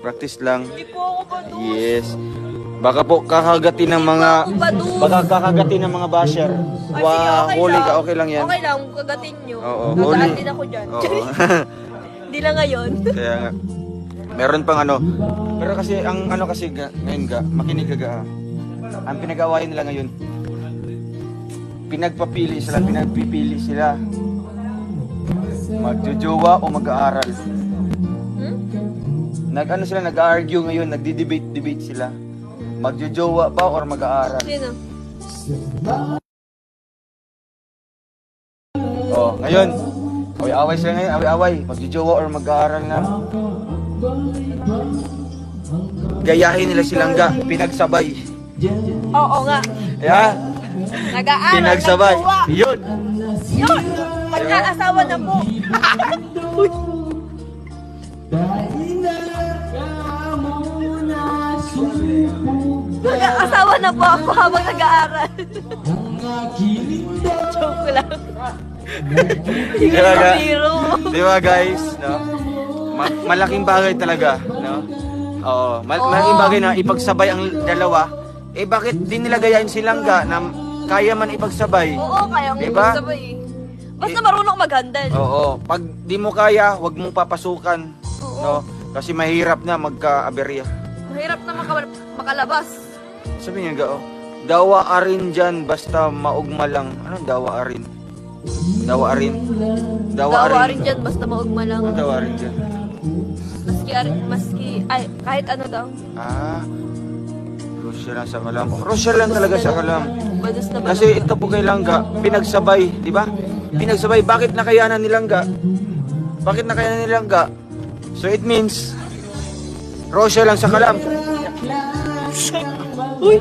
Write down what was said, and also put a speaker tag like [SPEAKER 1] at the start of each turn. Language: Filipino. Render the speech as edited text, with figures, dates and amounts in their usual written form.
[SPEAKER 1] Practice lang.
[SPEAKER 2] Hindi po ako badus.
[SPEAKER 1] Yes. Baka po kakagatin ng mga... Baka kakagatin ng mga basher.
[SPEAKER 2] Ay,
[SPEAKER 1] Wow,
[SPEAKER 2] sige, okay
[SPEAKER 1] huli
[SPEAKER 2] lang.
[SPEAKER 1] ka, okay lang yan.
[SPEAKER 2] Okay lang, kagatin nyo.
[SPEAKER 1] Oo,
[SPEAKER 2] Gagaan
[SPEAKER 1] huli.
[SPEAKER 2] din ako dyan.
[SPEAKER 1] Oo.
[SPEAKER 2] Hindi lang ngayon.
[SPEAKER 1] Kaya nga. Meron pang ano. Pero kasi, ang ano kasi ngayon ga, makinig ka ga. Ang pinag-awayan nila ngayon, pinagpapili sila, pinagpipili sila. Magjojowa o mag-aaral. Nag-ano sila, nag-argue ngayon, nagdi-debate sila. Magjojowa ba or mag-aaral?
[SPEAKER 2] Sino?
[SPEAKER 1] Oh, ngayon, away-away sila ngayon, away-away. Magjojowa or mag-aaral na. Gayahin nila silang ga, pinagsabay.
[SPEAKER 2] Oo nga.
[SPEAKER 1] Yeah,
[SPEAKER 2] Nag-aaral.
[SPEAKER 1] pinagsabay.
[SPEAKER 2] nagjowa.
[SPEAKER 1] Yun.
[SPEAKER 2] Yun! Magkaasawa na po. Magkaasawa na po ako habang nag-aaral. Joke lang. Hindi
[SPEAKER 1] Diba,
[SPEAKER 2] ko
[SPEAKER 1] ga?
[SPEAKER 2] biro.
[SPEAKER 1] Di ba guys, no? Malaking bagay talaga, no? Oo, malaking bagay na ipagsabay ang dalawa. Eh bakit di nila gayahin silang ga na kaya man ipagsabay?
[SPEAKER 2] Oo, kaya mo
[SPEAKER 1] Diba?
[SPEAKER 2] magsabay eh. Basta marunong mag-handle.
[SPEAKER 1] Oo, pag di mo kaya, wag mong papasukan,
[SPEAKER 2] Oo.
[SPEAKER 1] no? Kasi mahirap na magka-aberya.
[SPEAKER 2] Mahirap na makalabas.
[SPEAKER 1] Sabi niya ga, oh, dawa arin dyan basta maugma lang. Anong dawa arin? Dawa arin?
[SPEAKER 2] Dawa rin dyan, basta maugma lang.
[SPEAKER 1] Dawa arin dyan.
[SPEAKER 2] Ay, kahit ano daw.
[SPEAKER 1] Ah, Rusya lang sa kalam. Rusya lang talaga sa kalam.
[SPEAKER 2] Badus na
[SPEAKER 1] Kasi ito po kay Langga, pinagsabay, di ba? Pinagsabay, bakit nakayanan ni Langga? Bakit nakayanan ni Langga? So it means, Rusya lang sa kalam.
[SPEAKER 2] Uy!